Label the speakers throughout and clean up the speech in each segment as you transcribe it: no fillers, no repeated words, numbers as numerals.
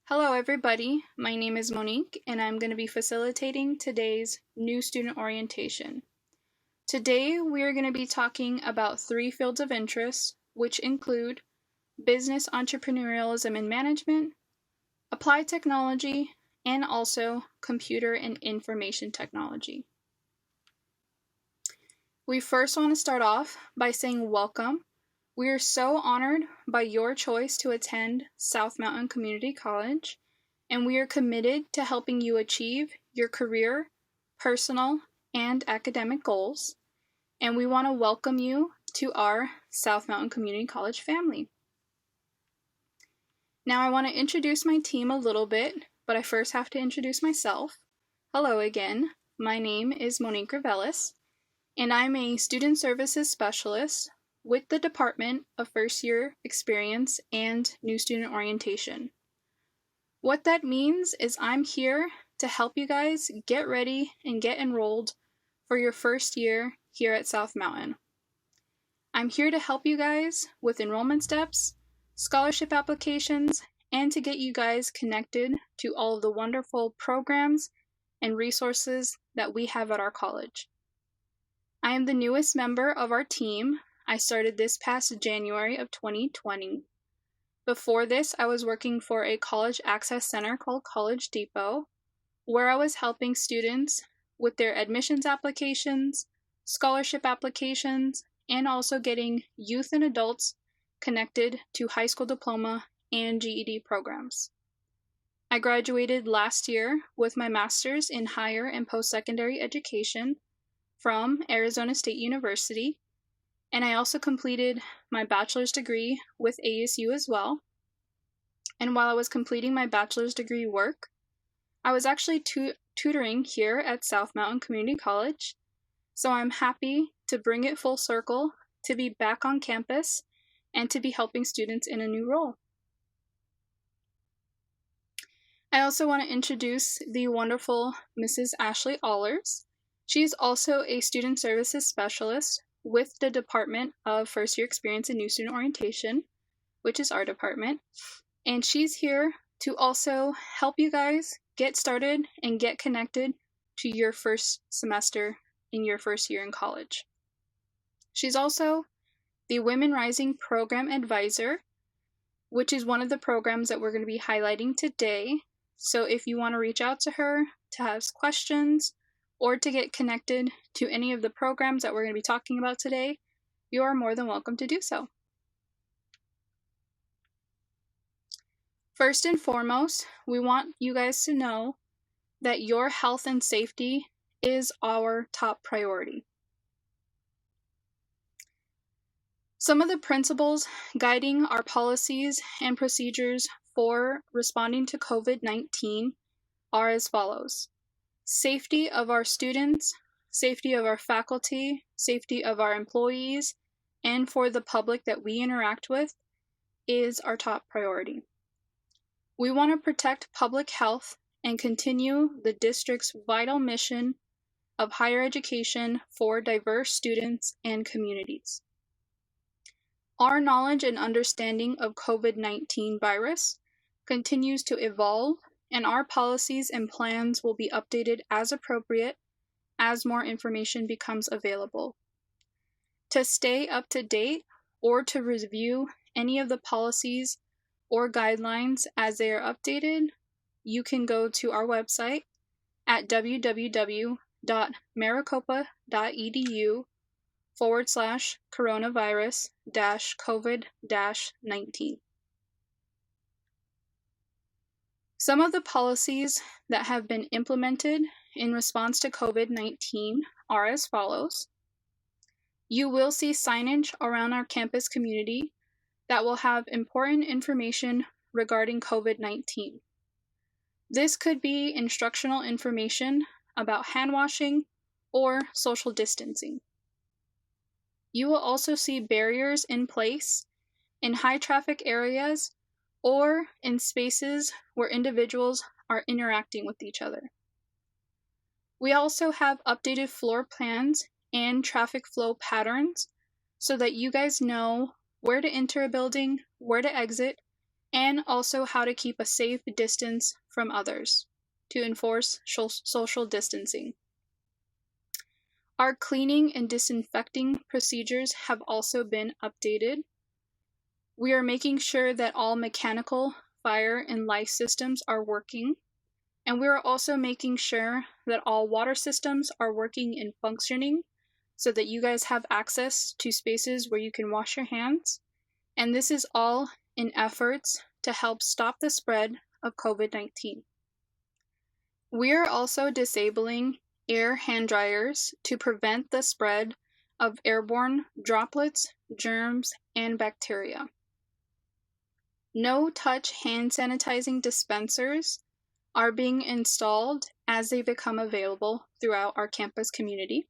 Speaker 1: Hello everybody, my name is Monique and I'm going to be facilitating today's new student orientation. Today we are going to be talking about 3 fields of interest, which include business entrepreneurialism and management, applied technology, and also computer and information technology. We first want to start off by saying welcome. We are so honored by your choice to attend South Mountain Community College, and we are committed to helping you achieve your career, personal, and academic goals. And we want to welcome you to our South Mountain Community College family. Now I want to introduce my team a little bit, but I first have to introduce myself. Hello again, my name is Monique Ravelis, and I'm a Student Services Specialist with the Department of First Year Experience and New Student Orientation. What that means is I'm here to help you guys get ready and get enrolled for your first year here at South Mountain. I'm here to help you guys with enrollment steps, scholarship applications, and to get you guys connected to all of the wonderful programs and resources that we have at our college. I am the newest member of our team. I started this past January of 2020. Before this, I was working for a college access center called College Depot, where I was helping students with their admissions applications, scholarship applications, and also getting youth and adults connected to high school diploma and GED programs. I graduated last year with my master's in higher and post-secondary education from Arizona State University. And I also completed my bachelor's degree with ASU as well. And while I was completing my bachelor's degree work, I was actually tutoring here at South Mountain Community College. So I'm happy to bring it full circle, to be back on campus, and to be helping students in a new role. I also want to introduce the wonderful Mrs. Ashley Allers. She is also a Student Services Specialist with the Department of First Year Experience and New Student Orientation, which is our department. And she's here to also help you guys get started and get connected to your first semester in your first year in college. She's also the Women Rising Program Advisor, which is one of the programs that we're going to be highlighting today. So if you want to reach out to her to ask questions, or to get connected to any of the programs that we're going to be talking about today, you are more than welcome to do so. First and foremost, we want you guys to know that your health and safety is our top priority. Some of the principles guiding our policies and procedures for responding to COVID-19 are as follows. Safety of our students, safety of our faculty, safety of our employees, and for the public that we interact with is our top priority. We want to protect public health and continue the district's vital mission of higher education for diverse students and communities. Our knowledge and understanding of COVID-19 virus continues to evolve, and our policies and plans will be updated as appropriate as more information becomes available. To stay up to date or to review any of the policies or guidelines as they are updated, you can go to our website at www.maricopa.edu/coronavirus-COVID-19. Some of the policies that have been implemented in response to COVID-19 are as follows. You will see signage around our campus community that will have important information regarding COVID-19. This could be instructional information about hand washing or social distancing. You will also see barriers in place in high traffic areas or in spaces where individuals are interacting with each other. We also have updated floor plans and traffic flow patterns so that you guys know where to enter a building, where to exit, and also how to keep a safe distance from others to enforce social distancing. Our cleaning and disinfecting procedures have also been updated. We are making sure that all mechanical, fire, and life systems are working, and we are also making sure that all water systems are working and functioning so that you guys have access to spaces where you can wash your hands. And this is all in efforts to help stop the spread of COVID-19. We are also disabling air hand dryers to prevent the spread of airborne droplets, germs, and bacteria. No-touch hand sanitizing dispensers are being installed as they become available throughout our campus community.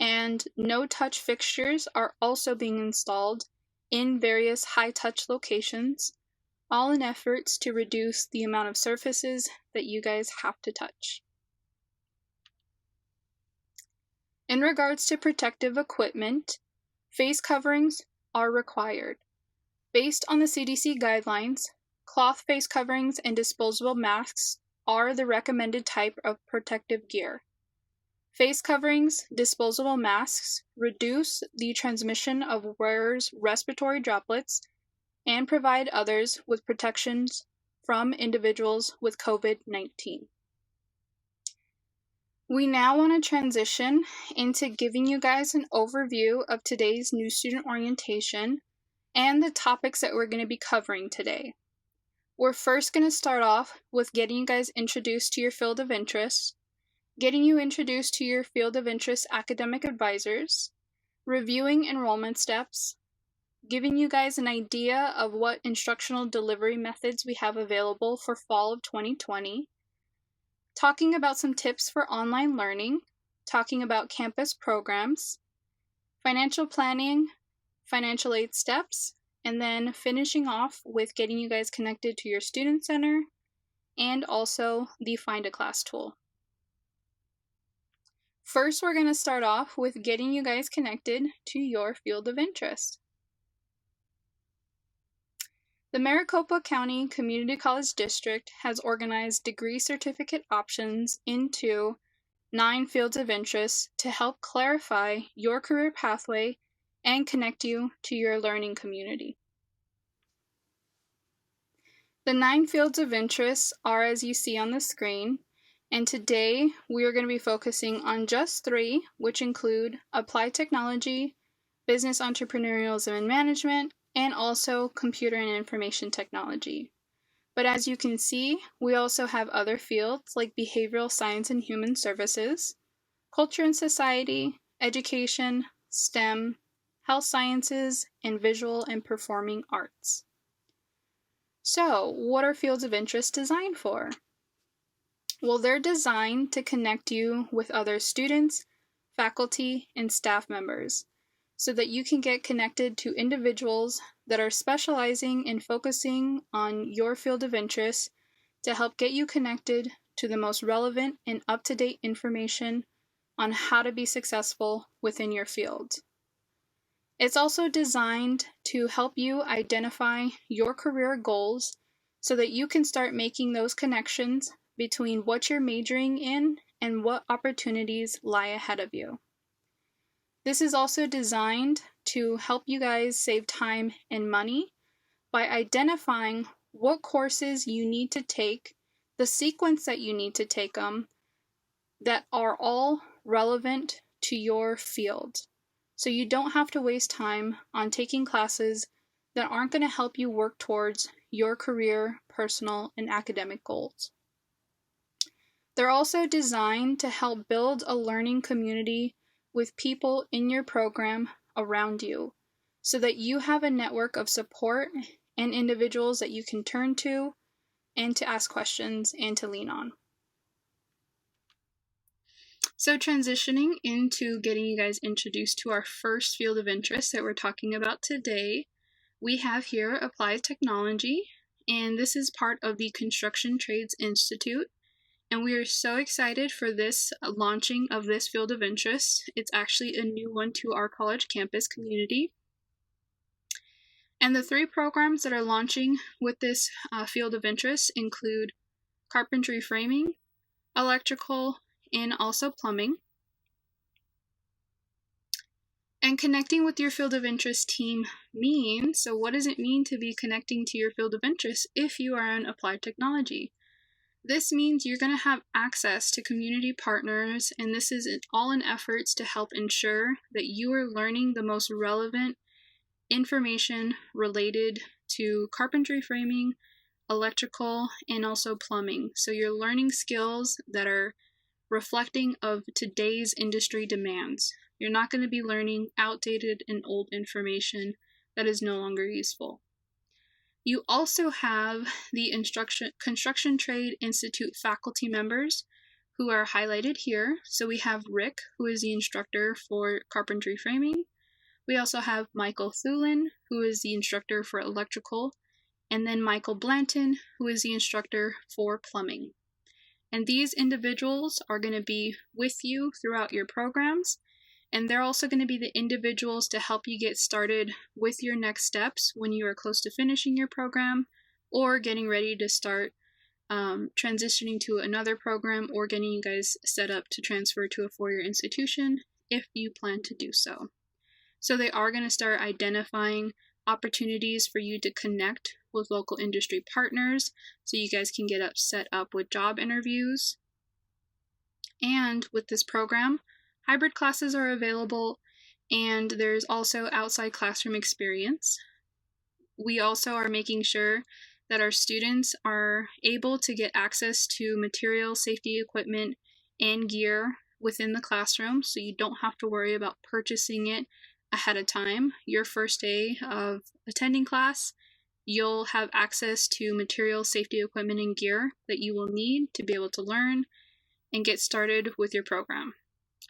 Speaker 1: And no-touch fixtures are also being installed in various high-touch locations, all in efforts to reduce the amount of surfaces that you guys have to touch. In regards to protective equipment, face coverings are required. Based on the CDC guidelines, cloth face coverings and disposable masks are the recommended type of protective gear. Face coverings, disposable masks reduce the transmission of wearers' respiratory droplets and provide others with protections from individuals with COVID-19. We now want to transition into giving you guys an overview of today's new student orientation and the topics that we're going to be covering today. We're first going to start off with getting you guys introduced to your field of interest, getting you introduced to your field of interest academic advisors, reviewing enrollment steps, giving you guys an idea of what instructional delivery methods we have available for fall of 2020, talking about some tips for online learning, talking about campus programs, financial planning, financial aid steps, and then finishing off with getting you guys connected to your student center and also the Find a Class tool. First, we're going to start off with getting you guys connected to your field of interest. The Maricopa County Community College District has organized degree certificate options into 9 fields of interest to help clarify your career pathway and connect you to your learning community. The 9 fields of interest are as you see on the screen, and today we are going to be focusing on just 3, which include applied technology, business entrepreneurialism and management, and also computer and information technology. But as you can see, we also have other fields like behavioral science and human services, culture and society, education, STEM, health sciences, and visual and performing arts. So, what are fields of interest designed for? Well, they're designed to connect you with other students, faculty, and staff members, so that you can get connected to individuals that are specializing and focusing on your field of interest to help get you connected to the most relevant and up-to-date information on how to be successful within your field. It's also designed to help you identify your career goals so that you can start making those connections between what you're majoring in and what opportunities lie ahead of you. This is also designed to help you guys save time and money by identifying what courses you need to take, the sequence that you need to take them, that are all relevant to your field. So you don't have to waste time on taking classes that aren't going to help you work towards your career, personal, and academic goals. They're also designed to help build a learning community with people in your program around you, so that you have a network of support and individuals that you can turn to and to ask questions and to lean on. So transitioning into getting you guys introduced to our first field of interest that we're talking about today, we have here applied technology, and this is part of the Construction Trades Institute. And we are so excited for this launching of this field of interest. It's actually a new one to our college campus community. And the 3 programs that are launching with this field of interest include carpentry framing, electrical, and also plumbing. And connecting with your field of interest team means, so what does it mean to be connecting to your field of interest if you are in applied technology? This means you're going to have access to community partners, and this is all in efforts to help ensure that you are learning the most relevant information related to carpentry framing, electrical, and also plumbing. So you're learning skills that are reflecting of today's industry demands. You're not going to be learning outdated and old information that is no longer useful. You also have the Construction Trade Institute faculty members who are highlighted here. So we have Rick, who is the instructor for carpentry framing. We also have Michael Thulin, who is the instructor for electrical, and then Michael Blanton, who is the instructor for plumbing. And these individuals are going to be with you throughout your programs, and they're also going to be the individuals to help you get started with your next steps when you are close to finishing your program or getting ready to start transitioning to another program or getting you guys set up to transfer to a four-year institution if you plan to do so. So they are going to start identifying opportunities for you to connect with local industry partners so you guys can get set up with job interviews. And with this program, hybrid classes are available, and there's also outside classroom experience. We also are making sure that our students are able to get access to material, safety equipment, and gear within the classroom, so you don't have to worry about purchasing it ahead of time. Your first day of attending class, you'll have access to material, safety equipment, and gear that you will need to be able to learn and get started with your program.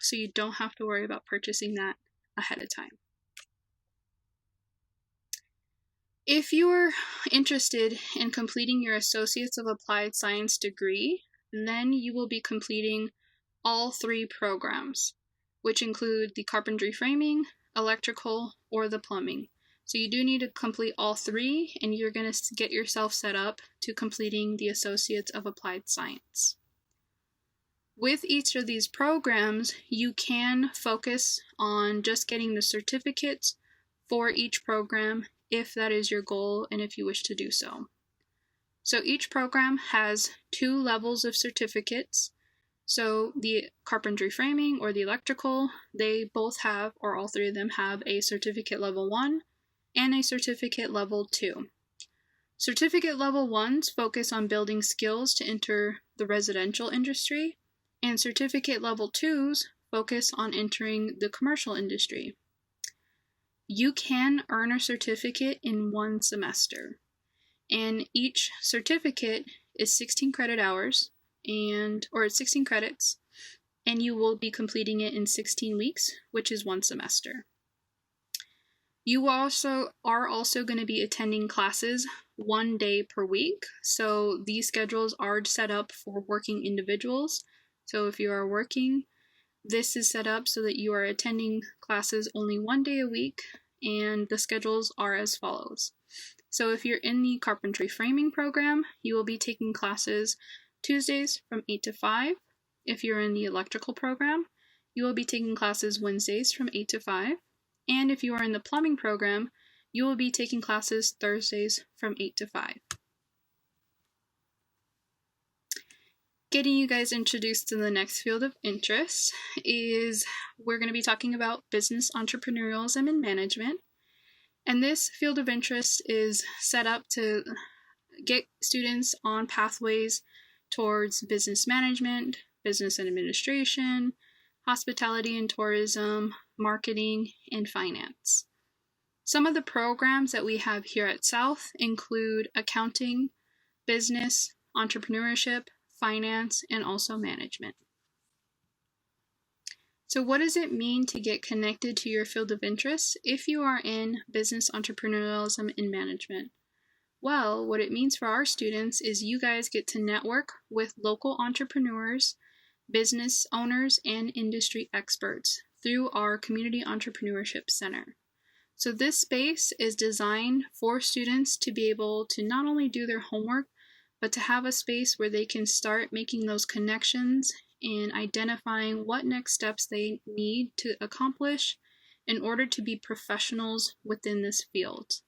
Speaker 1: So you don't have to worry about purchasing that ahead of time. If you're interested in completing your Associates of Applied Science degree, then you will be completing all 3 programs, which include the carpentry framing, electrical, or the plumbing. So you do need to complete all 3, and you're going to get yourself set up to completing the Associates of Applied Science. With each of these programs, you can focus on just getting the certificates for each program if that is your goal and if you wish to do so. So each program has 2 levels of certificates. So the carpentry framing or the electrical, they both have, or all 3 of them have, a certificate level 1 and a certificate level 2. Certificate level 1s focus on building skills to enter the residential industry, and certificate level 2s focus on entering the commercial industry. You can earn a certificate in 1 semester, and each certificate is 16 credit hours, or 16 credits, and you will be completing it in 16 weeks, which is 1 semester. You are also going to be attending classes 1 day per week, so these schedules are set up for working individuals. So if you are working, this is set up so that you are attending classes only 1 day a week, and the schedules are as follows. So if you're in the carpentry framing program, you will be taking classes Tuesdays from 8 to 5. If you're in the electrical program, you will be taking classes Wednesdays from 8 to 5. And if you are in the plumbing program, you will be taking classes Thursdays from 8 to 5. Getting you guys introduced to the next field of interest is we're going to be talking about business entrepreneurialism and management. And this field of interest is set up to get students on pathways towards business management, business and administration, hospitality and tourism, marketing, and finance. Some of the programs that we have here at South include accounting, business, entrepreneurship, finance, and also management. So what does it mean to get connected to your field of interest if you are in business entrepreneurialism and management? Well, what it means for our students is you guys get to network with local entrepreneurs, business owners, and industry experts through our Community Entrepreneurship Center. So this space is designed for students to be able to not only do their homework, but to have a space where they can start making those connections and identifying what next steps they need to accomplish in order to be professionals within this field.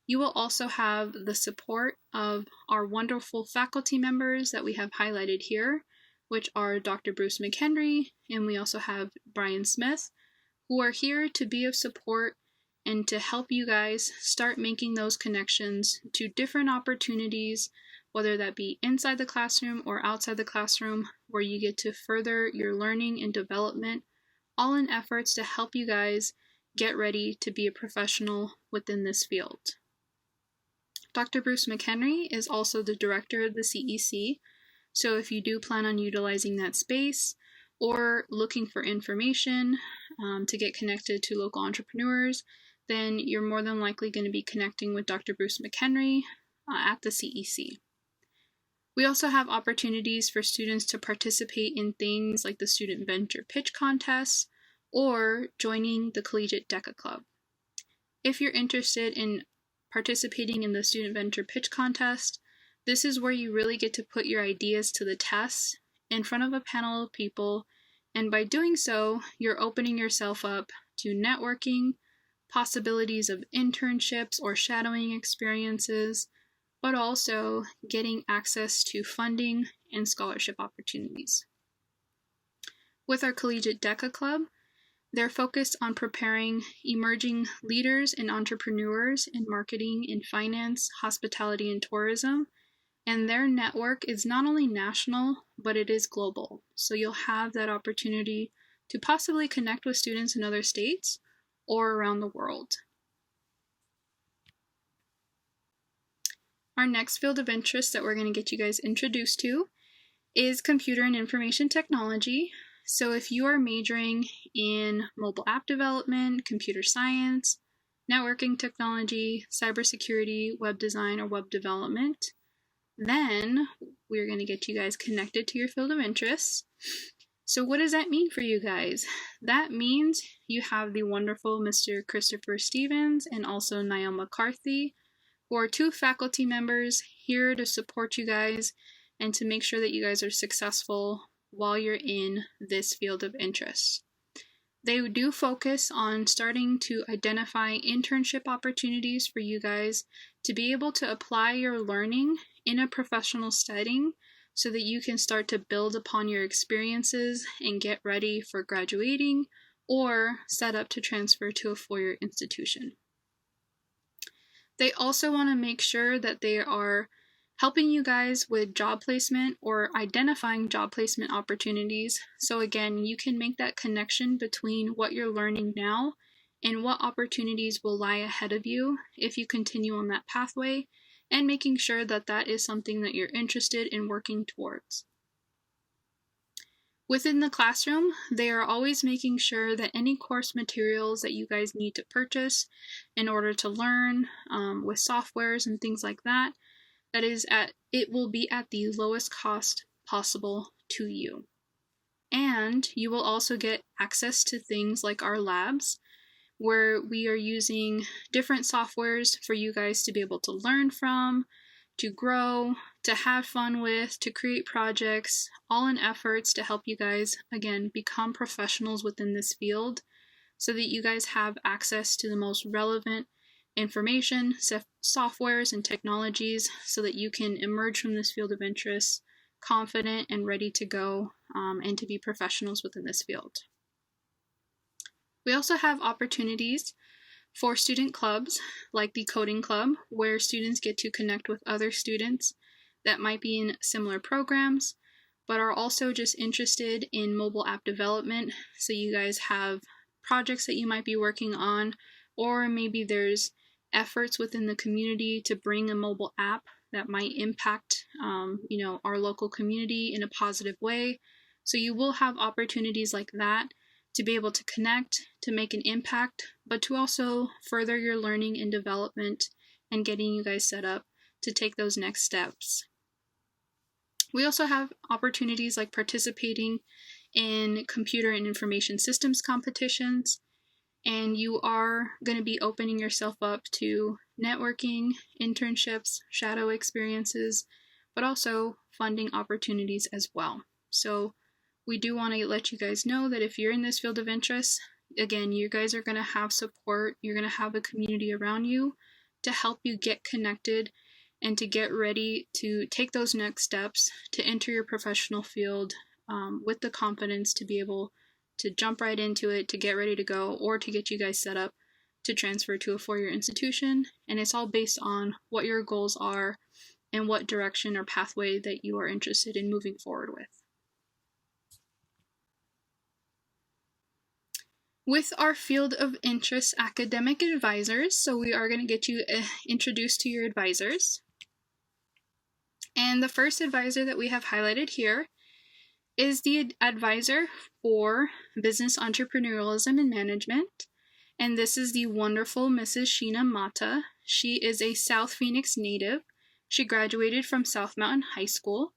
Speaker 1: You will also have the support of our wonderful faculty members that we have highlighted here, which are Dr. Bruce McHenry, and we also have Brian Smith, who are here to be of support and to help you guys start making those connections to different opportunities, whether that be inside the classroom or outside the classroom, where you get to further your learning and development, all in efforts to help you guys get ready to be a professional within this field. Dr. Bruce McHenry is also the director of the CEC, so if you do plan on utilizing that space or looking for information to get connected to local entrepreneurs, then you're more than likely going to be connecting with Dr. Bruce McHenry at the CEC. We also have opportunities for students to participate in things like the Student Venture Pitch Contests or joining the Collegiate DECA Club. If you're interested in participating in the Student Venture Pitch Contest, this is where you really get to put your ideas to the test in front of a panel of people, and by doing so, you're opening yourself up to networking, possibilities of internships or shadowing experiences, but also getting access to funding and scholarship opportunities. With our Collegiate DECA Club, they're focused on preparing emerging leaders and entrepreneurs in marketing and finance, hospitality, and tourism, and their network is not only national, but it is global. So you'll have that opportunity to possibly connect with students in other states or around the world. Our next field of interest that we're going to get you guys introduced to is computer and information technology. So if you are majoring in mobile app development, computer science, networking technology, cybersecurity, web design, or web development, then we're going to get you guys connected to your field of interest. So what does that mean for you guys? That means you have the wonderful Mr. Christopher Stevens and also Niall McCarthy, who are two faculty members here to support you guys and to make sure that you guys are successful while you're in this field of interest. They do focus on starting to identify internship opportunities for you guys to be able to apply your learning in a professional setting so that you can start to build upon your experiences and get ready for graduating or set up to transfer to a four-year institution. They also want to make sure that they are helping you guys with job placement or identifying job placement opportunities. So again, you can make that connection between what you're learning now and what opportunities will lie ahead of you if you continue on that pathway, and making sure that that is something that you're interested in working towards. Within the classroom, they are always making sure that any course materials that you guys need to purchase in order to learn with softwares and things like that, it will be at the lowest cost possible to you. And you will also get access to things like our labs, where we are using different softwares for you guys to be able to learn from, to grow, to have fun with, to create projects, all in efforts to help you guys, again, become professionals within this field so that you guys have access to the most relevant information, softwares, and technologies so that you can emerge from this field of interest confident and ready to go and to be professionals within this field. We also have opportunities for student clubs like the Coding Club, where students get to connect with other students that might be in similar programs, but are also just interested in mobile app development. So you guys have projects that you might be working on, or maybe there's efforts within the community to bring a mobile app that might impact our local community in a positive way. So you will have opportunities like that to be able to connect, to make an impact, but to also further your learning and development and getting you guys set up to take those next steps. We also have opportunities like participating in computer and information systems competitions. and you are going to be opening yourself up to networking, internships, shadow experiences, but also funding opportunities as well. So we do want to let you guys know that if you're in this field of interest, again, you guys are going to have support. You're going to have a community around you to help you get connected and to get ready to take those next steps to enter your professional field with the confidence to be able to jump right into it, to get ready to go, or to get you guys set up to transfer to a four-year institution. And it's all based on what your goals are and what direction or pathway that you are interested in moving forward with. With our field of interest academic advisors, so we are going to get you introduced to your advisors. And the first advisor that we have highlighted here is the advisor for business entrepreneurialism and management. And this is the wonderful Mrs. Sheena Mata. She is a South Phoenix native. She graduated from South Mountain High School.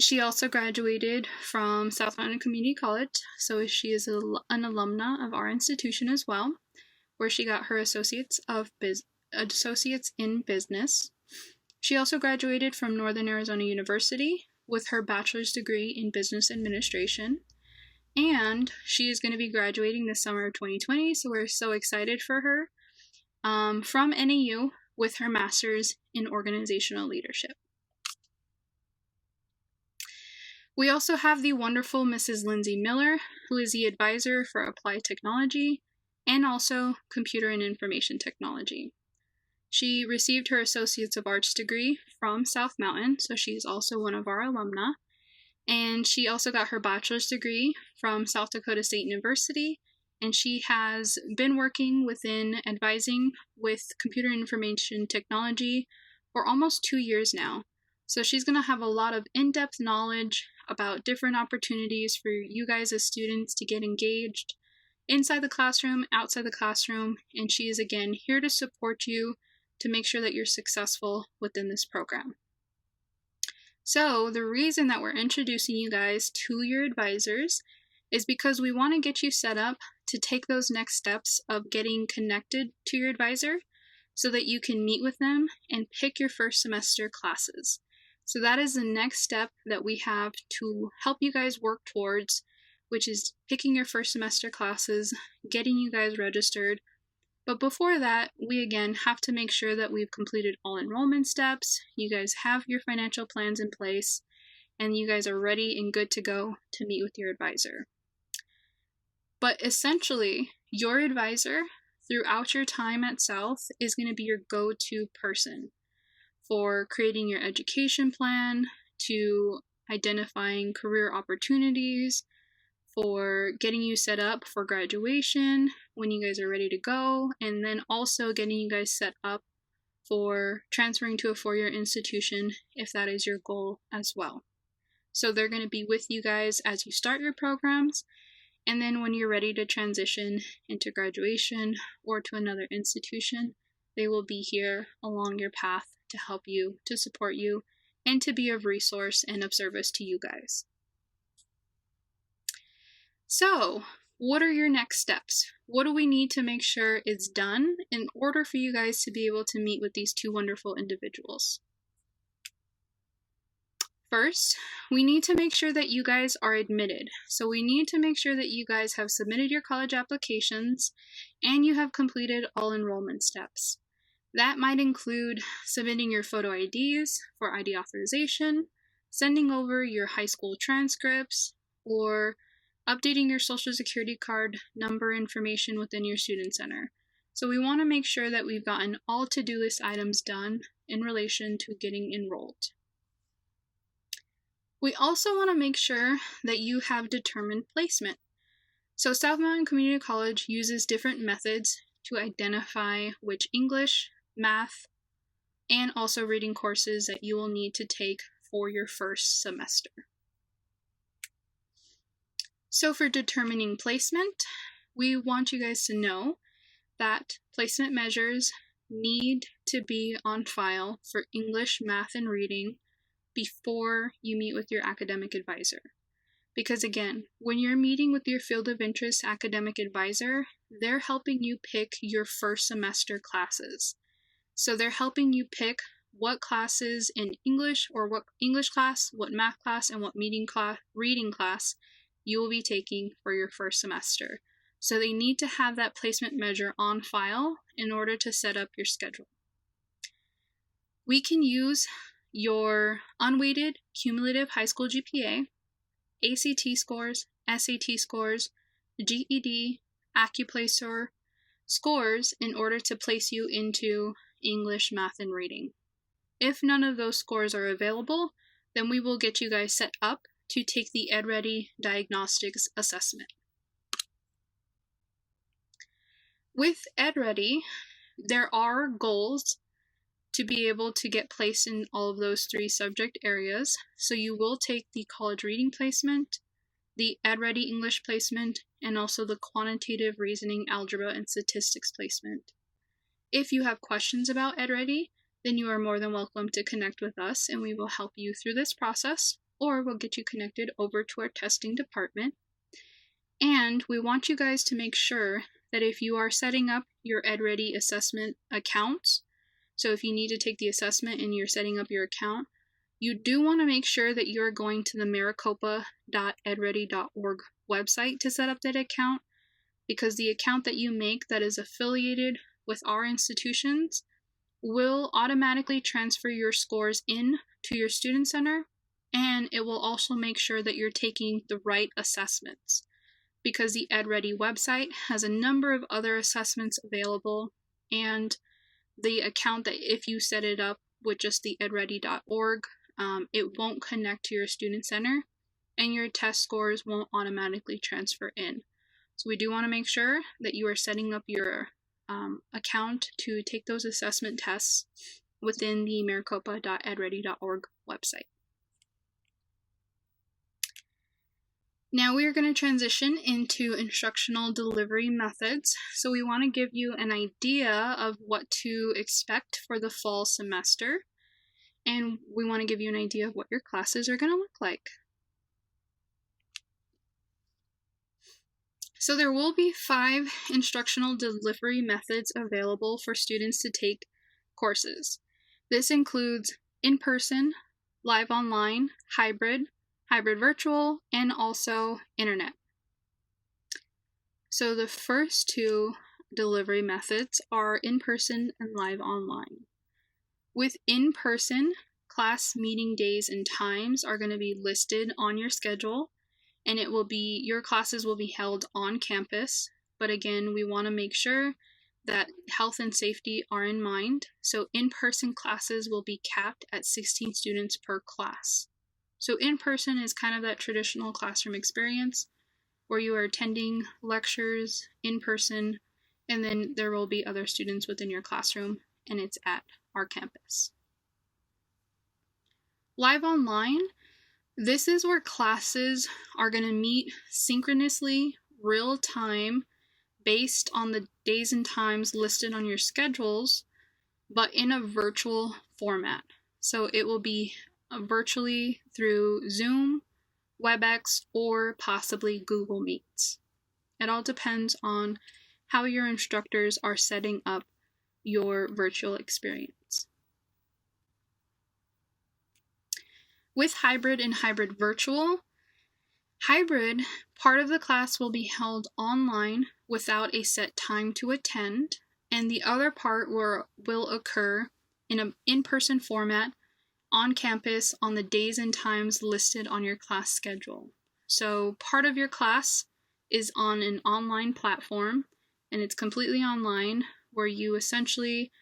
Speaker 1: She also graduated from South Mountain Community College, so she is an alumna of our institution as well, where she got her associates in business. She also graduated from Northern Arizona University with her bachelor's degree in business administration, and she is going to be graduating this summer of 2020, so we're so excited for her, from NAU with her master's in organizational leadership. We also have the wonderful Mrs. Lindsay Miller, who is the advisor for applied technology and also computer and information technology. She received her Associates of Arts degree from South Mountain, so she's also one of our alumna. And she also got her bachelor's degree from South Dakota State University, and she has been working within advising with computer and information technology for almost 2 years now. So she's going to have a lot of in-depth knowledge about different opportunities for you guys as students to get engaged inside the classroom, outside the classroom, and she is again here to support you to make sure that you're successful within this program. So the reason that we're introducing you guys to your advisors is because we want to get you set up to take those next steps of getting connected to your advisor so that you can meet with them and pick your first semester classes. So that is the next step that we have to help you guys work towards, which is picking your first semester classes, getting you guys registered. But before that, we again have to make sure that we've completed all enrollment steps, you guys have your financial plans in place, and you guys are ready and good to go to meet with your advisor. But essentially, your advisor throughout your time at South is going to be your go-to person for creating your education plan, to identifying career opportunities, for getting you set up for graduation when you guys are ready to go, and then also getting you guys set up for transferring to a four-year institution if that is your goal as well. So they're going to be with you guys as you start your programs, and then when you're ready to transition into graduation or to another institution, they will be here along your path to help you, to support you, and to be of resource and of service to you guys. So, what are your next steps? What do we need to make sure is done in order for you guys to be able to meet with these two wonderful individuals? First, we need to make sure that you guys are admitted. So we need to make sure that you guys have submitted your college applications and you have completed all enrollment steps. That might include submitting your photo IDs for ID authorization, sending over your high school transcripts, or updating your social security card number information within your student center. So we want to make sure that we've gotten all to-do list items done in relation to getting enrolled. We also want to make sure that you have determined placement. So South Mountain Community College uses different methods to identify which English, math, and also reading courses that you will need to take for your first semester. So for determining placement, we want you guys to know that placement measures need to be on file for English, math, and reading before you meet with your academic advisor. Because again, when you're meeting with your field of interest academic advisor, they're helping you pick your first semester classes. So they're helping you pick what classes in English, or what English class, what math class, and what reading class you will be taking for your first semester. So they need to have that placement measure on file in order to set up your schedule. We can use your unweighted cumulative high school GPA, ACT scores, SAT scores, GED, AccuPlacer scores in order to place you into English, math, and reading. If none of those scores are available, then we will get you guys set up to take the EdReady Diagnostics Assessment. With EdReady, there are goals to be able to get placed in all of those 3 subject areas. So you will take the college reading placement, the EdReady English placement, and also the quantitative reasoning, algebra, and statistics placement. If you have questions about EdReady, then you are more than welcome to connect with us and we will help you through this process, or we'll get you connected over to our testing department. And we want you guys to make sure that if you are setting up your EdReady assessment accounts, so if you need to take the assessment and you're setting up your account, you do want to make sure that you're going to the maricopa.edready.org website to set up that account, because the account that you make that is affiliated with our institutions will automatically transfer your scores in to your student center, and it will also make sure that you're taking the right assessments, because the EdReady website has a number of other assessments available, and the account that if you set it up with just the edready.org, it won't connect to your student center and your test scores won't automatically transfer in. So we do want to make sure that you are setting up your account to take those assessment tests within the maricopa.edready.org website. Now we are going to transition into instructional delivery methods. So we want to give you an idea of what to expect for the fall semester, and we want to give you an idea of what your classes are going to look like. So there will be 5 instructional delivery methods available for students to take courses. This includes in-person, live online, hybrid virtual, and also internet. So the first 2 delivery methods are in-person and live online. With in-person, class meeting days and times are going to be listed on your schedule, and it will be, your classes will be held on campus, but again, we want to make sure that health and safety are in mind. So in-person classes will be capped at 16 students per class. So in-person is kind of that traditional classroom experience where you are attending lectures in person, and then there will be other students within your classroom, and it's at our campus. Live online, this is where classes are going to meet synchronously, real time, based on the days and times listed on your schedules, but in a virtual format. So it will be virtually through Zoom, WebEx, or possibly Google Meets. It all depends on how your instructors are setting up your virtual experience. With hybrid and hybrid virtual, hybrid, part of the class will be held online without a set time to attend, and the other part will occur in an in-person format on campus on the days and times listed on your class schedule. So part of your class is on an online platform, and it's completely online, where you essentially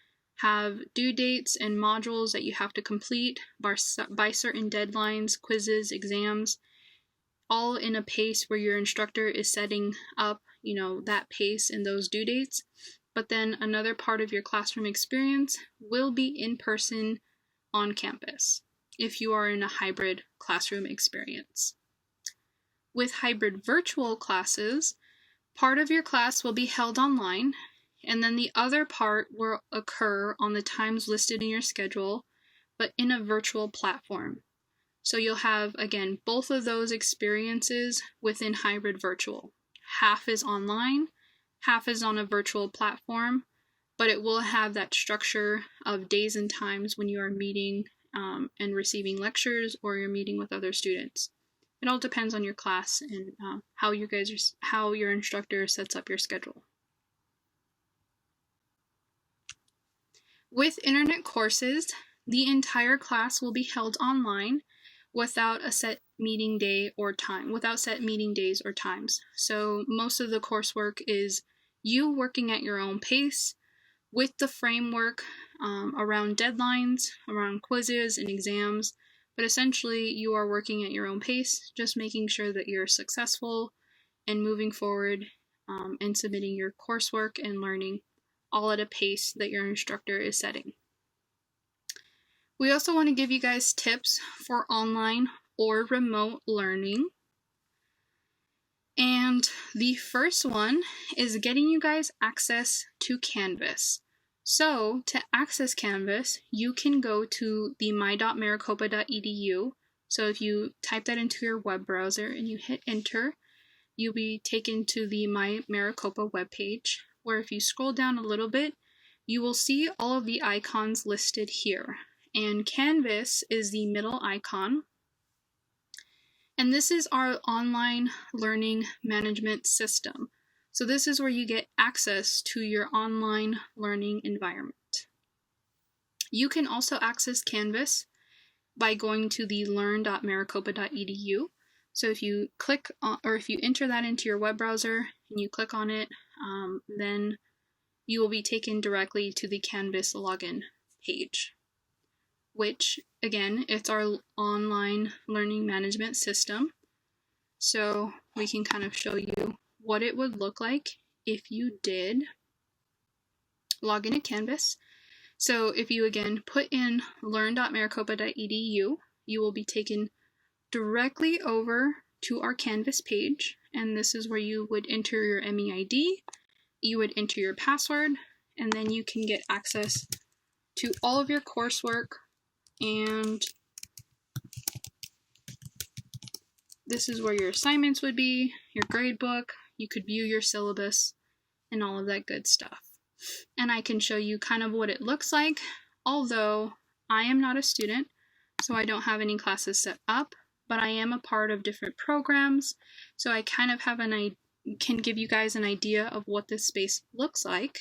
Speaker 1: have due dates and modules that you have to complete by certain deadlines, quizzes, exams, all in a pace where your instructor is setting up, that pace and those due dates. But then another part of your classroom experience will be in person on campus if you are in a hybrid classroom experience. With hybrid virtual classes, part of your class will be held online, and then the other part will occur on the times listed in your schedule, but in a virtual platform. So you'll have, again, both of those experiences within hybrid virtual. Half is online, half is on a virtual platform, but it will have that structure of days and times when you are meeting and receiving lectures, or you're meeting with other students. It all depends on your class and how your instructor sets up your schedule. With internet courses, the entire class will be held online without a set meeting day or time, without set meeting days or times. So most of the coursework is you working at your own pace with the framework around deadlines, around quizzes and exams, but essentially you are working at your own pace, just making sure that you're successful and moving forward and submitting your coursework and learning all at a pace that your instructor is setting. We also want to give you guys tips for online or remote learning. And the first one is getting you guys access to Canvas. So to access Canvas, you can go to the my.maricopa.edu. So if you type that into your web browser and you hit enter, you'll be taken to the My Maricopa webpage, where if you scroll down a little bit, you will see all of the icons listed here. And Canvas is the middle icon. And this is our online learning management system. So this is where you get access to your online learning environment. You can also access Canvas by going to the learn.maricopa.edu. So if you click on, or if you enter that into your web browser and you click on it, then you will be taken directly to the Canvas login page, which again, it's our online learning management system. So we can kind of show you what it would look like if you did log into Canvas. So if you again put in learn.maricopa.edu, you will be taken directly over to our Canvas page, and this is where you would enter your MEID, you would enter your password, and then you can get access to all of your coursework, and this is where your assignments would be, your grade book, you could view your syllabus, and all of that good stuff. And I can show you kind of what it looks like, although I am not a student, so I don't have any classes set up, but I am a part of different programs, so I kind of have can give you guys an idea of what this space looks like.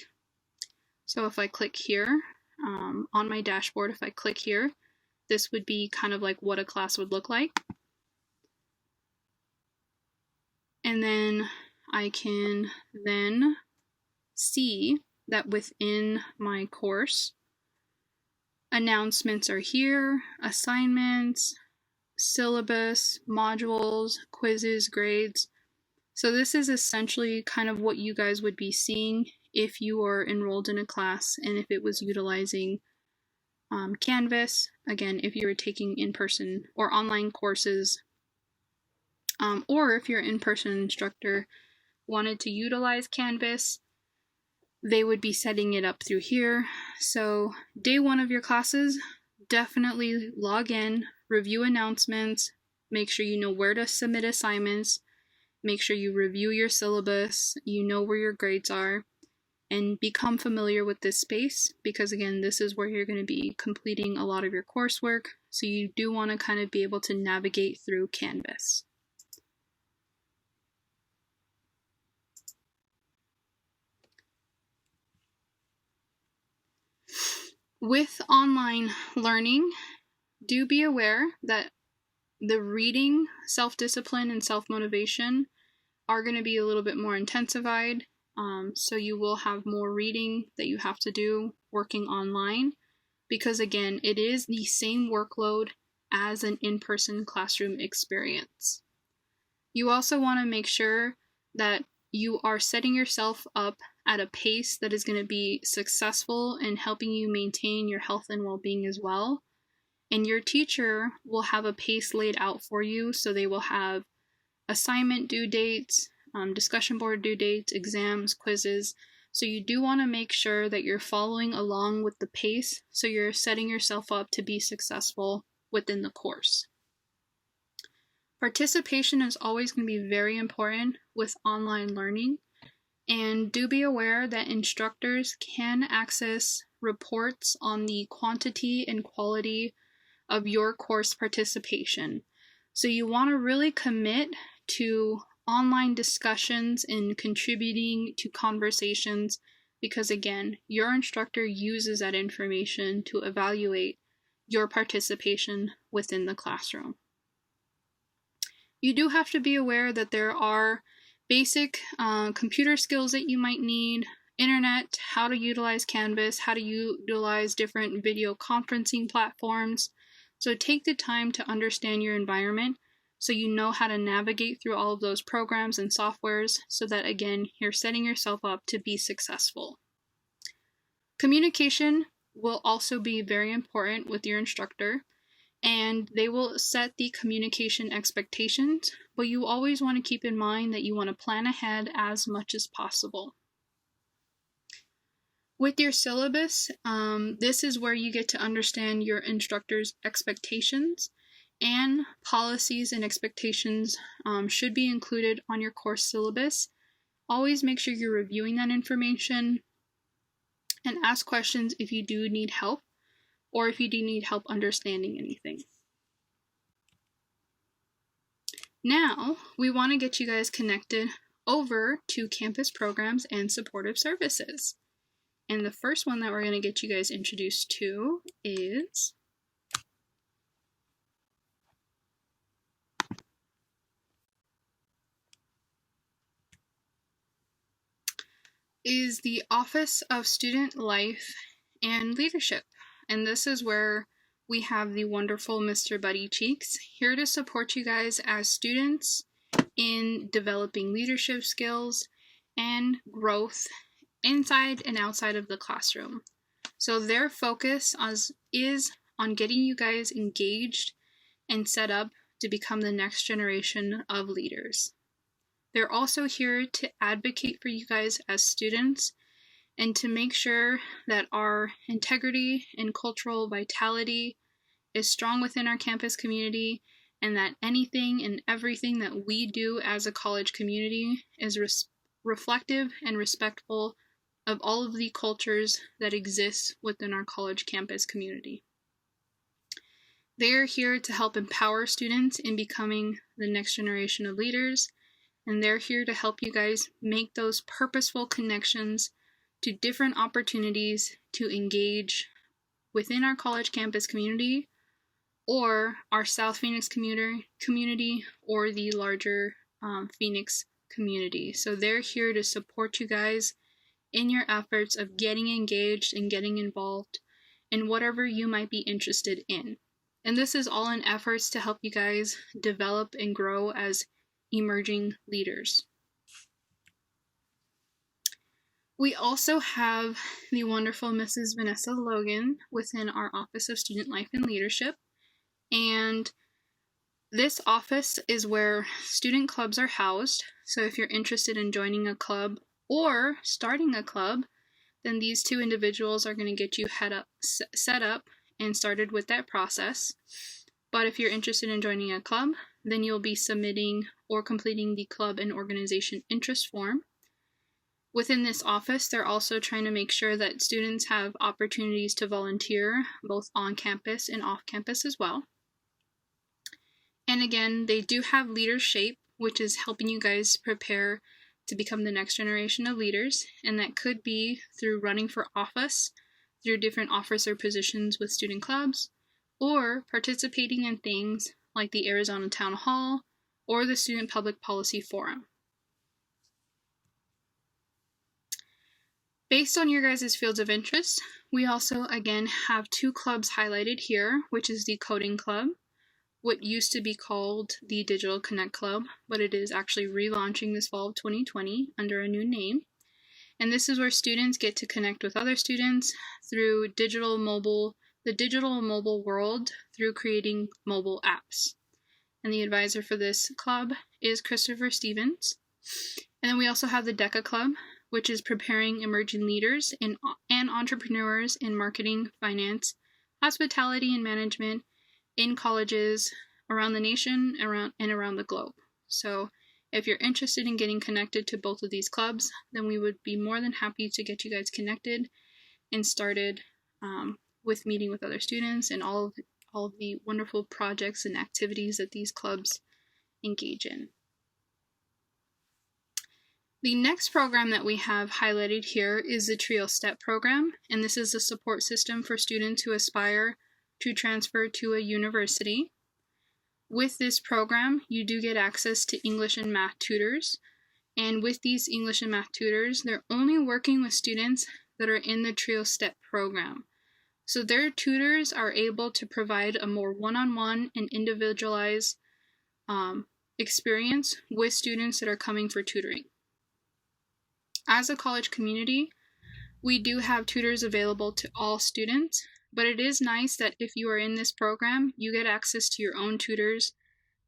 Speaker 1: So if I click here, on my dashboard, if I click here, this would be kind of like what a class would look like. And then I can then see that within my course, announcements are here, assignments, syllabus, modules, quizzes, grades. So this is essentially kind of what you guys would be seeing if you were enrolled in a class and if it was utilizing Canvas. Again, if you were taking in-person or online courses, or if your in-person instructor wanted to utilize Canvas, they would be setting it up through here. So day one of your classes, definitely log in, review announcements, make sure you know where to submit assignments, make sure you review your syllabus, you know where your grades are, and become familiar with this space, because again, this is where you're going to be completing a lot of your coursework, so you do want to kind of be able to navigate through Canvas. With online learning, do be aware that the reading, self-discipline, and self-motivation are going to be a little bit more intensified. So you will have more reading that you have to do working online, because again, it is the same workload as an in-person classroom experience. You also want to make sure that you are setting yourself up at a pace that is going to be successful in helping you maintain your health and well-being as well. And your teacher will have a pace laid out for you, so they will have assignment due dates, discussion board due dates, exams, quizzes. So you do want to make sure that you're following along with the pace, so you're setting yourself up to be successful within the course. Participation is always going to be very important with online learning, and do be aware that instructors can access reports on the quantity and quality of your course participation. So you want to really commit to online discussions and contributing to conversations, because again, your instructor uses that information to evaluate your participation within the classroom. You do have to be aware that there are basic computer skills that you might need, internet, how to utilize Canvas, how to utilize different video conferencing platforms. So take the time to understand your environment so you know how to navigate through all of those programs and softwares so that, again, you're setting yourself up to be successful. Communication will also be very important with your instructor, and they will set the communication expectations, but you always want to keep in mind that you want to plan ahead as much as possible. With your syllabus, this is where you get to understand your instructor's expectations, and policies and expectations should be included on your course syllabus. Always make sure you're reviewing that information and ask questions if you do need help, or if you do need help understanding anything. Now, we want to get you guys connected over to campus programs and supportive services. And the first one that we're going to get you guys introduced to is the Office of Student Life and Leadership. And this is where we have the wonderful Mr. Buddy Cheeks here to support you guys as students in developing leadership skills and growth inside and outside of the classroom. So their focus is on getting you guys engaged and set up to become the next generation of leaders. They're also here to advocate for you guys as students and to make sure that our integrity and cultural vitality is strong within our campus community, and that anything and everything that we do as a college community is reflective and respectful of all of the cultures that exist within our college campus community. They are here to help empower students in becoming the next generation of leaders, and they're here to help you guys make those purposeful connections to different opportunities to engage within our college campus community, or our South Phoenix community, or the larger Phoenix community. So they're here to support you guys in your efforts of getting engaged and getting involved in whatever you might be interested in. And this is all in efforts to help you guys develop and grow as emerging leaders. We also have the wonderful Mrs. Vanessa Logan within our Office of Student Life and Leadership. And this office is where student clubs are housed. So if you're interested in joining a club or starting a club, then these two individuals are going to get you set up and started with that process. But if you're interested in joining a club, then you'll be submitting or completing the club and organization interest form. Within this office, they're also trying to make sure that students have opportunities to volunteer both on campus and off campus as well. And again, they do have Leadership, which is helping you guys prepare to become the next generation of leaders. And that could be through running for office, through different officer positions with student clubs, or participating in things like the Arizona Town Hall or the Student Public Policy Forum. Based on your guys' fields of interest, we also, again, have two clubs highlighted here, which is the Coding Club, what used to be called the Digital Connect Club, but it is actually relaunching this fall of 2020 under a new name. And this is where students get to connect with other students through the digital mobile world through creating mobile apps. And the advisor for this club is Christopher Stevens. And then we also have the DECA Club, which is preparing emerging leaders and entrepreneurs in marketing, finance, hospitality, and management in colleges around the nation and around the globe. So if you're interested in getting connected to both of these clubs, then we would be more than happy to get you guys connected and started with meeting with other students and all of the wonderful projects and activities that these clubs engage in. The next program that we have highlighted here is the TRIO STEP program, and this is a support system for students who aspire to transfer to a university. With this program, you do get access to English and math tutors, and with these English and math tutors, they're only working with students that are in the TRIO STEP program. So their tutors are able to provide a more one-on-one and individualized experience with students that are coming for tutoring. As a college community, we do have tutors available to all students, but it is nice that if you are in this program, you get access to your own tutors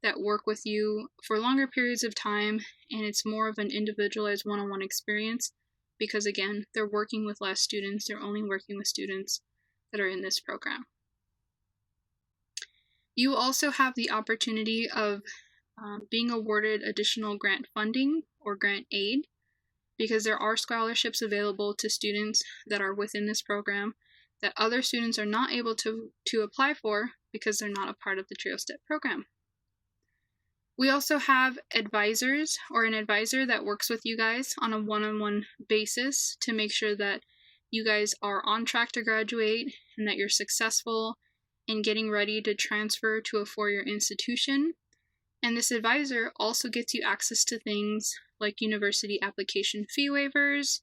Speaker 1: that work with you for longer periods of time, and it's more of an individualized one-on-one experience because, again, they're working with less students. They're only working with students that are in this program. You also have the opportunity of being awarded additional grant funding or grant aid, because there are scholarships available to students that are within this program that other students are not able to apply for because they're not a part of the TRIO STEP program. We also have advisors or an advisor that works with you guys on a one-on-one basis to make sure that you guys are on track to graduate and that you're successful in getting ready to transfer to a four-year institution. And this advisor also gets you access to things like university application fee waivers.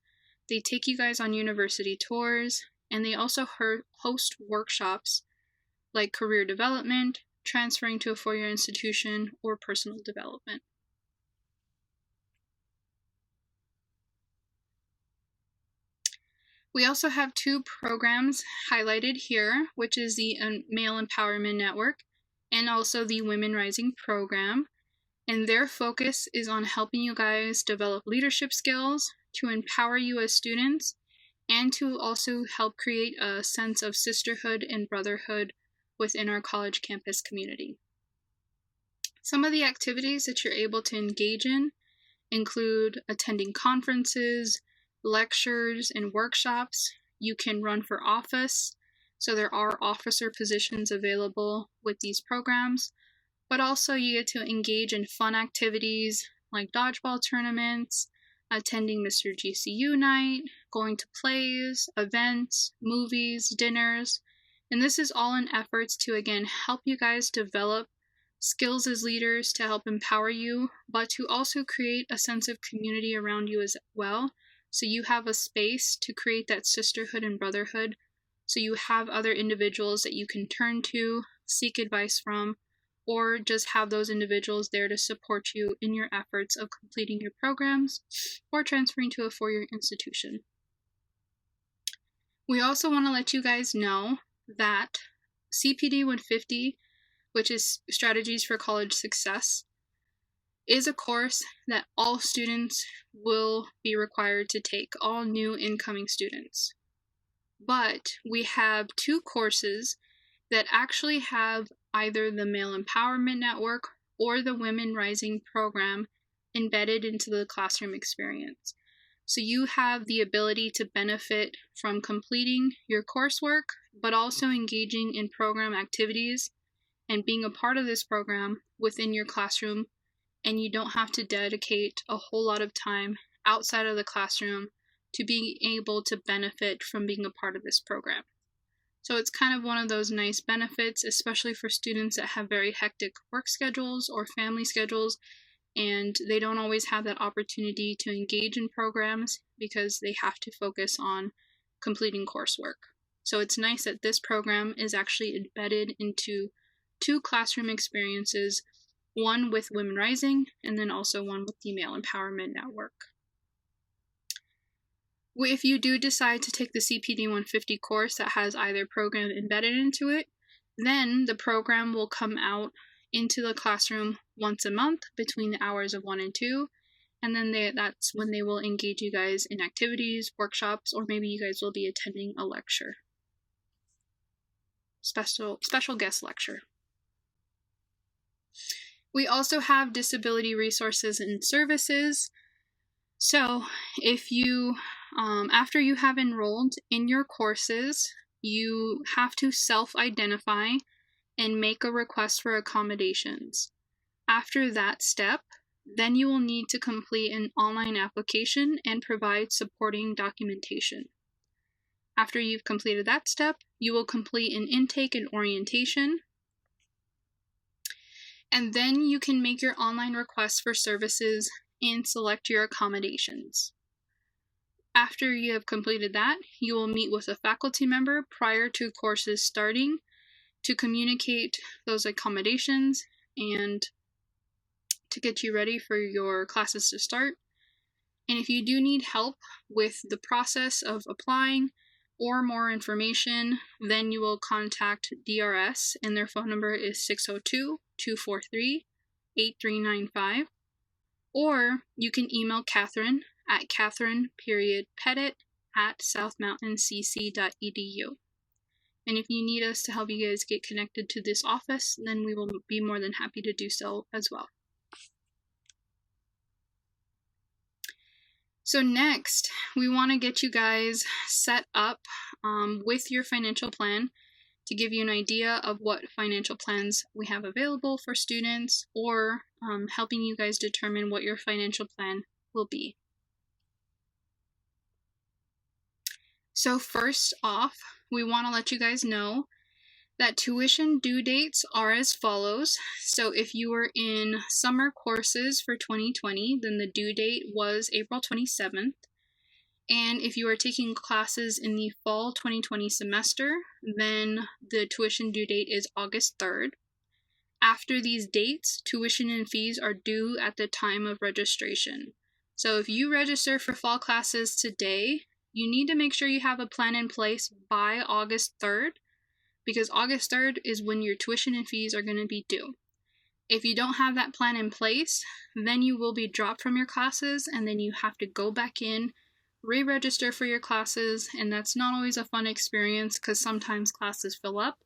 Speaker 1: They take you guys on university tours, and they also host workshops like career development, transferring to a four-year institution, or personal development. We also have two programs highlighted here, which is the Male Empowerment Network and also the Women Rising program. And their focus is on helping you guys develop leadership skills to empower you as students and to also help create a sense of sisterhood and brotherhood within our college campus community. Some of the activities that you're able to engage in include attending conferences, lectures, and workshops. You can run for office, so there are officer positions available with these programs. But also you get to engage in fun activities like dodgeball tournaments, attending Mr. GCU night, going to plays, events, movies, dinners, and this is all in efforts to, again, help you guys develop skills as leaders to help empower you, but to also create a sense of community around you as well, so you have a space to create that sisterhood and brotherhood, so you have other individuals that you can turn to, seek advice from, or just have those individuals there to support you in your efforts of completing your programs or transferring to a four-year institution. We also want to let you guys know that CPD 150, which is Strategies for College Success, is a course that all students will be required to take, all new incoming students. But we have two courses that actually have either the Male Empowerment Network or the Women Rising program embedded into the classroom experience. So you have the ability to benefit from completing your coursework, but also engaging in program activities and being a part of this program within your classroom, and you don't have to dedicate a whole lot of time outside of the classroom to being able to benefit from being a part of this program. So it's kind of one of those nice benefits, especially for students that have very hectic work schedules or family schedules, and they don't always have that opportunity to engage in programs because they have to focus on completing coursework. So it's nice that this program is actually embedded into two classroom experiences, one with Women Rising and then also one with the Male Empowerment Network. If you do decide to take the CPD 150 course that has either program embedded into it, then the program will come out into the classroom once a month between the hours of 1 and 2, and then that's when they will engage you guys in activities, workshops, or maybe you guys will be attending a lecture. Special guest lecture. We also have disability resources and services. So if you, after you have enrolled in your courses, you have to self-identify and make a request for accommodations. After that step, then you will need to complete an online application and provide supporting documentation. After you've completed that step, you will complete an intake and orientation, and then you can make your online request for services and select your accommodations. After you have completed that, you will meet with a faculty member prior to courses starting to communicate those accommodations and to get you ready for your classes to start. And if you do need help with the process of applying or more information, then you will contact DRS, and their phone number is 602-243-8395. Or you can email Catherine at catherine.pettit@southmountaincc.edu. And if you need us to help you guys get connected to this office, then we will be more than happy to do so as well. So next, we want to get you guys set up with your financial plan to give you an idea of what financial plans we have available for students, or helping you guys determine what your financial plan will be. So first off, we want to let you guys know that tuition due dates are as follows. So if you were in summer courses for 2020, then the due date was April 27th. And if you are taking classes in the fall 2020 semester, then the tuition due date is August 3rd. After these dates, tuition and fees are due at the time of registration. So if you register for fall classes today, you need to make sure you have a plan in place by August 3rd, because August 3rd is when your tuition and fees are going to be due. If you don't have that plan in place, then you will be dropped from your classes, and then you have to go back in, re-register for your classes, and that's not always a fun experience because sometimes classes fill up,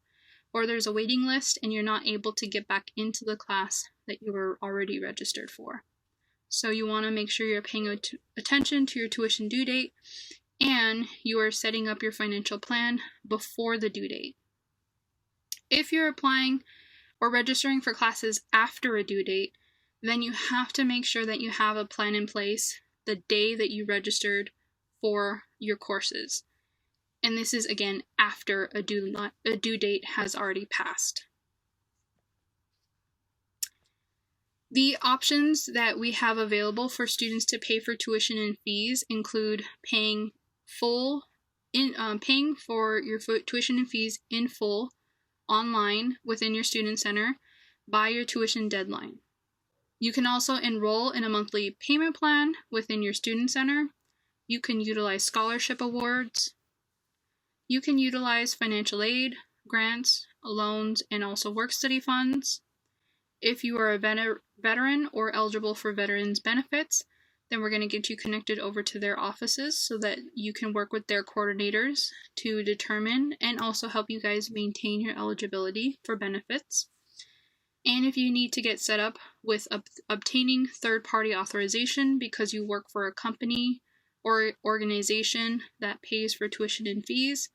Speaker 1: or there's a waiting list and you're not able to get back into the class that you were already registered for. So you want to make sure you're paying attention to your tuition due date, and you are setting up your financial plan before the due date. If you're applying or registering for classes after a due date, then you have to make sure that you have a plan in place the day that you registered for your courses. And this is, again, after a due date has already passed. The options that we have available for students to pay for tuition and fees include paying for your tuition and fees in full online within your student center by your tuition deadline. You can also enroll in a monthly payment plan within your student center. You can utilize scholarship awards. You can utilize financial aid, grants, loans, and also work-study funds. If you are a veteran or eligible for veterans benefits, then we're going to get you connected over to their offices so that you can work with their coordinators to determine and also help you guys maintain your eligibility for benefits. And if you need to get set up with obtaining third-party authorization because you work for a company or organization that pays for tuition and fees,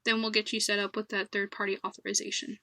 Speaker 1: then we'll get you set up with that third-party authorization.